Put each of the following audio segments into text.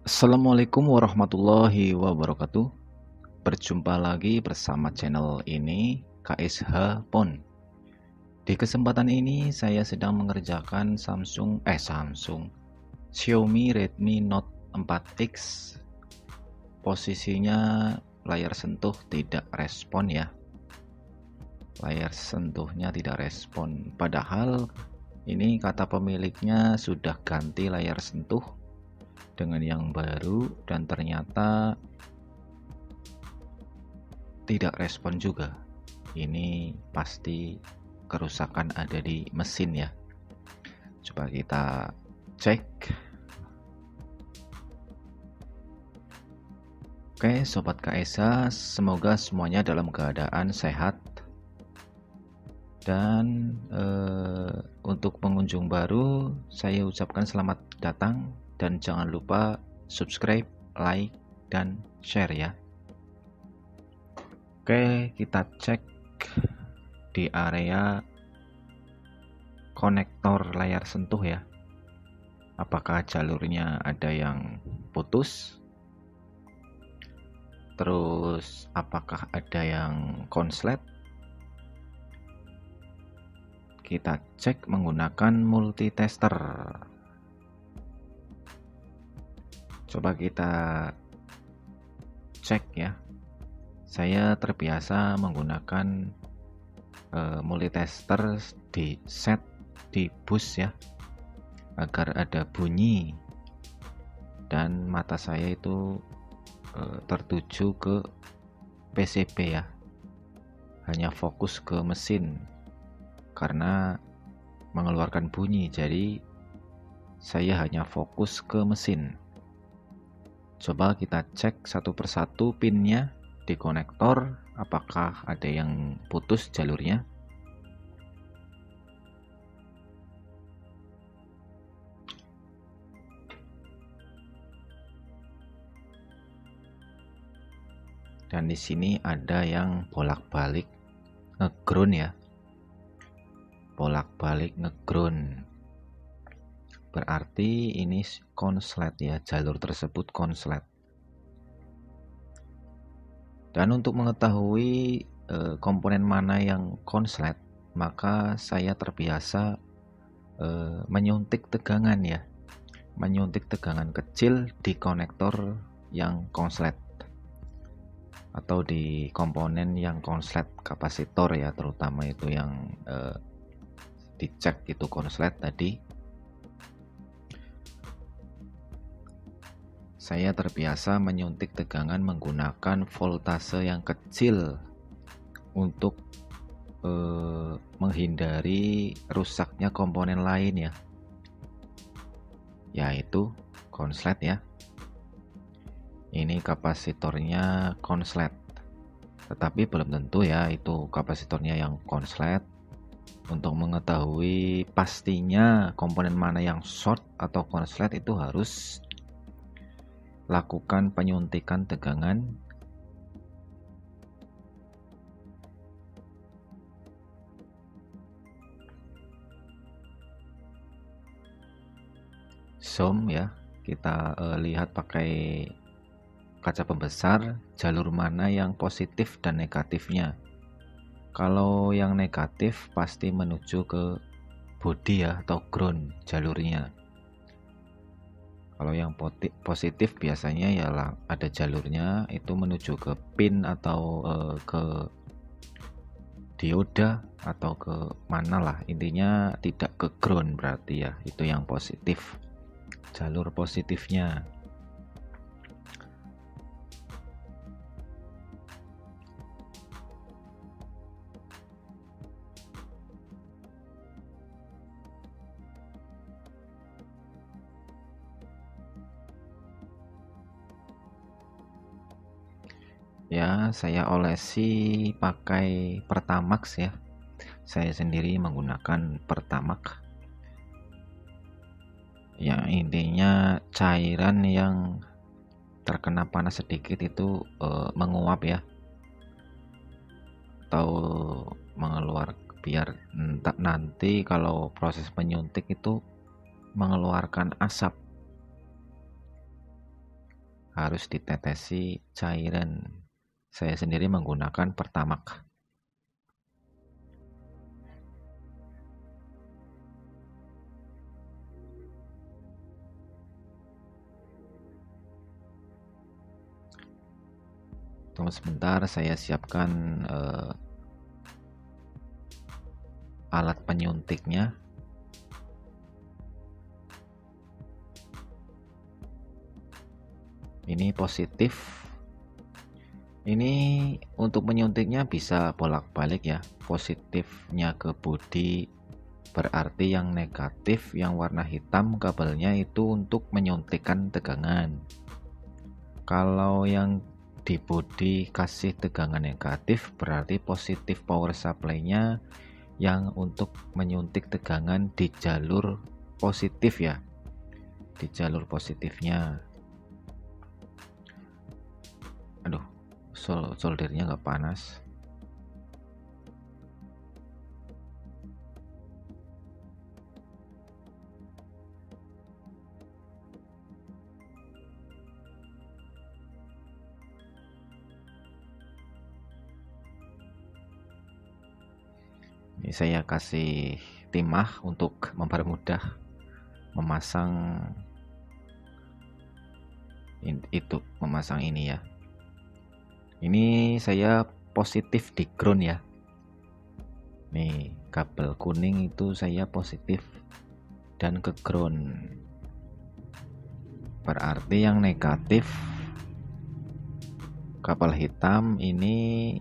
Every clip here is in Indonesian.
Assalamualaikum warahmatullahi wabarakatuh. Berjumpa lagi bersama channel ini KSH Pon. Di kesempatan ini saya sedang mengerjakan Xiaomi Redmi Note 4X. Posisinya layar sentuh tidak respon ya. Layar sentuhnya tidak respon. Padahal ini kata pemiliknya sudah ganti layar sentuh dengan yang baru dan ternyata tidak respon juga. Ini pasti kerusakan ada di mesin ya. Coba kita cek. Oke sobat KSA, semoga semuanya dalam keadaan sehat. Dan untuk pengunjung baru saya ucapkan selamat datang dan jangan lupa subscribe, like, dan share ya. Oke, kita cek di area konektor layar sentuh ya. Apakah jalurnya ada yang putus? Terus apakah ada yang konslet? Kita cek menggunakan multitester. Coba kita cek ya. Saya terbiasa menggunakan multitester di set di bus ya, agar ada bunyi dan mata saya itu tertuju ke PCB ya, hanya fokus ke mesin karena mengeluarkan bunyi, jadi saya hanya fokus ke mesin. Coba kita cek satu persatu pinnya di konektor, apakah ada yang putus jalurnya. Dan di sini ada yang bolak-balik ngeground ya. Bolak-balik ngeground. Berarti ini konslet ya, jalur tersebut konslet. Dan untuk mengetahui komponen mana yang konslet, maka saya terbiasa menyuntik tegangan ya. Menyuntik tegangan kecil di konektor yang konslet atau di komponen yang konslet kapasitor ya, terutama itu yang dicek itu konslet tadi. Saya terbiasa menyuntik tegangan menggunakan voltase yang kecil untuk menghindari rusaknya komponen lain ya, yaitu konslet ya. Ini kapasitornya konslet, tetapi belum tentu ya itu kapasitornya yang konslet. Untuk mengetahui pastinya komponen mana yang short atau konslet, itu harus lakukan penyuntikan tegangan zoom ya. Kita lihat pakai kaca pembesar jalur mana yang positif dan negatifnya. Kalau yang negatif pasti menuju ke body ya, atau ground jalurnya. Kalau yang positif biasanya ya ada jalurnya itu menuju ke pin atau ke dioda atau ke mana lah, intinya tidak ke ground, berarti ya itu yang positif, jalur positifnya. Ya, saya olesi pakai Pertamax ya. Saya sendiri menggunakan Pertamax. Ya, intinya cairan yang terkena panas sedikit itu menguap ya, atau mengeluarkan, biar nanti kalau proses penyuntik itu mengeluarkan asap. harus ditetesi cairan. Saya sendiri menggunakan Pertamax. Tunggu sebentar, saya siapkan alat penyuntiknya. Ini positif. Ini untuk menyuntiknya bisa bolak-balik ya. Positifnya ke bodi berarti yang negatif yang warna hitam kabelnya itu untuk menyuntikkan tegangan. Kalau yang di bodi kasih tegangan negatif berarti positif power supply-nya yang untuk menyuntik tegangan di jalur positif ya. Di jalur positifnya. Aduh, soldernya nggak panas. Ini saya kasih timah untuk mempermudah memasang memasang ini ya. Ini saya positif di ground ya. Nih, kabel kuning itu saya positif dan ke ground. Berarti yang negatif kabel hitam ini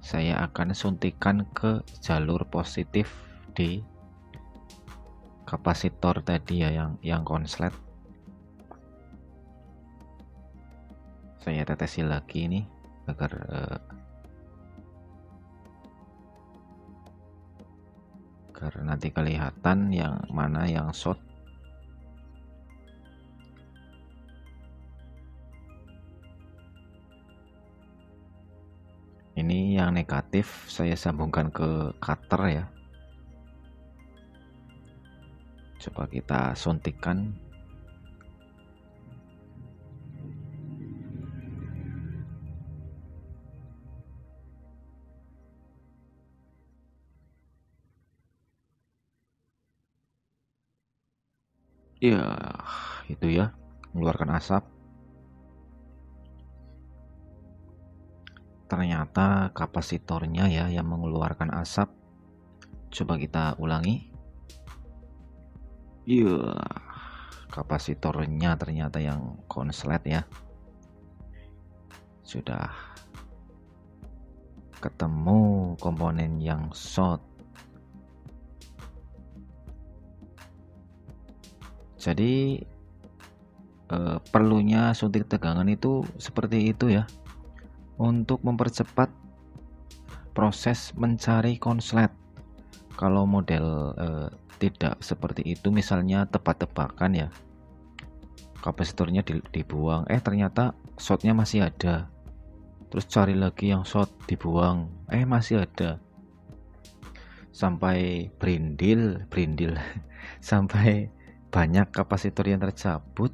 saya akan suntikan ke jalur positif di kapasitor tadi ya, yang konslet. Saya tetesi lagi nih agar nanti kelihatan yang mana yang short. Ini yang negatif saya sambungkan ke cutter ya. Coba kita suntikkan. Ya, itu ya, mengeluarkan asap. Ternyata kapasitornya ya yang mengeluarkan asap. Coba kita ulangi. Iya, kapasitornya ternyata yang konslet ya. Sudah ketemu komponen yang short. Jadi perlunya suntik tegangan itu seperti itu ya, untuk mempercepat proses mencari konslet. Kalau model tidak seperti itu, misalnya tebak-tebakan ya, kapasitornya dibuang, ternyata shortnya masih ada, terus cari lagi yang short, dibuang, masih ada, sampai brindil sampai banyak kapasitor yang tercabut,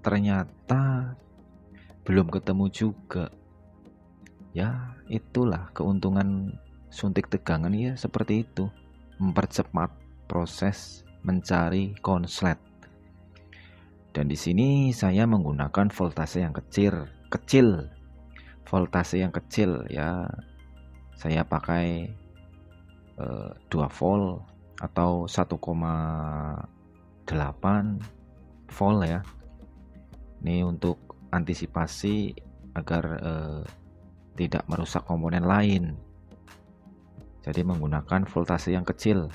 ternyata belum ketemu juga ya. Itulah keuntungan suntik tegangan ya, seperti itu, mempercepat proses mencari konslet. Dan di sini saya menggunakan voltase yang kecil, voltase yang kecil ya. Saya pakai 2 volt atau 1,8 volt ya. Ini untuk antisipasi agar tidak merusak komponen lain. Jadi menggunakan voltase yang kecil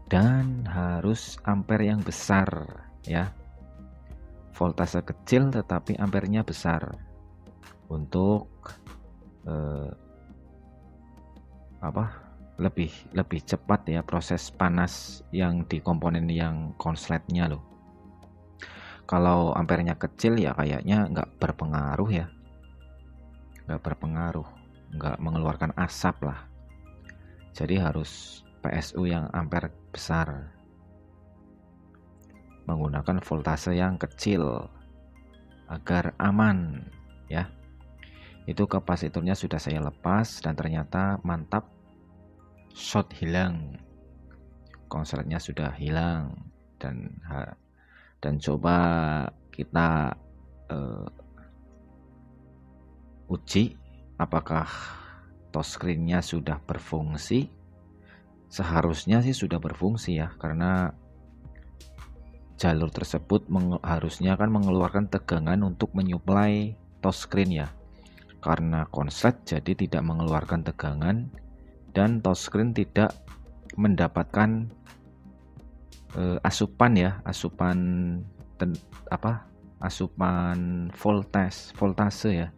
dan harus ampere yang besar ya. Voltase kecil tetapi ampernya besar untuk lebih cepat ya proses panas yang di komponen yang konsletnya loh. Kalau ampernya kecil ya kayaknya nggak berpengaruh ya, nggak mengeluarkan asap lah. Jadi harus PSU yang ampere besar, menggunakan voltase yang kecil. agar aman ya. Itu kapasitornya sudah saya lepas dan ternyata mantap, short hilang, konsletnya sudah hilang. Dan coba kita uji apakah touchscreen-nya sudah berfungsi. Seharusnya sih sudah berfungsi ya, karena jalur tersebut harusnya kan mengeluarkan tegangan untuk menyuplai touchscreen ya. Karena konslet jadi tidak mengeluarkan tegangan dan touchscreen tidak mendapatkan asupan ya, asupan voltase ya,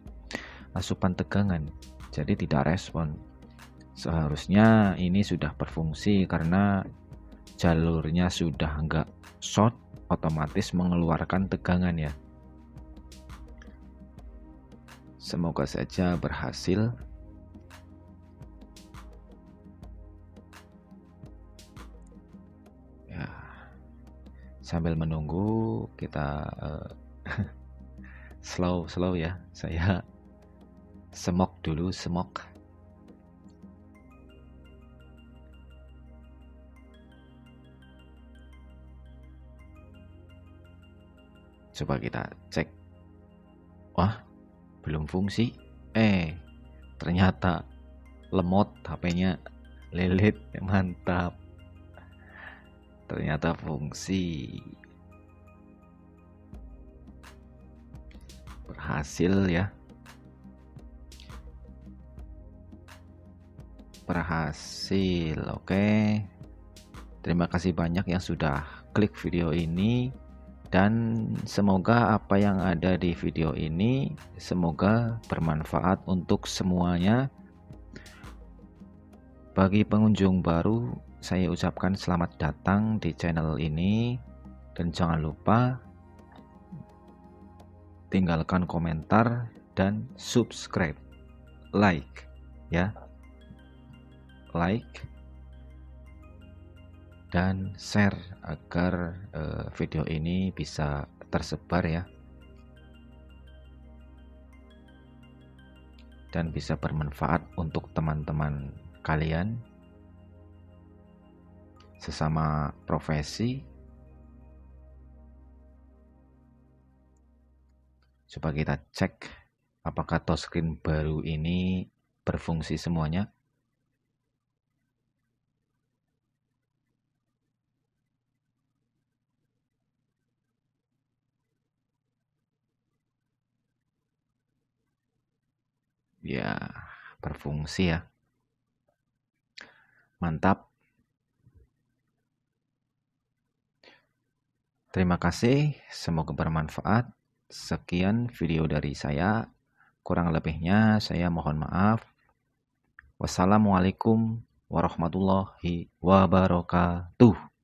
asupan tegangan, jadi tidak respon. Seharusnya ini sudah berfungsi karena jalurnya sudah enggak short, otomatis mengeluarkan tegangan ya. Semoga saja berhasil. Ya, sambil menunggu kita slow ya. Saya semok dulu, semok. Coba kita cek. Wah, belum fungsi. Ternyata lemot HP-nya, lelet. Mantap, ternyata fungsi, berhasil ya, berhasil. Oke, terima kasih banyak yang sudah klik video ini. Dan semoga apa yang ada di video ini semoga bermanfaat untuk semuanya. Bagi pengunjung baru, saya ucapkan selamat datang di channel ini. Dan jangan lupa tinggalkan komentar dan subscribe, like ya, like dan share agar video ini bisa tersebar ya, dan bisa bermanfaat untuk teman-teman kalian sesama profesi. Coba kita cek apakah touchscreen baru ini berfungsi semuanya. Ya, berfungsi ya. Mantap. Terima kasih, semoga bermanfaat. Sekian video dari saya. Kurang lebihnya saya mohon maaf. Wassalamualaikum warahmatullahi wabarakatuh.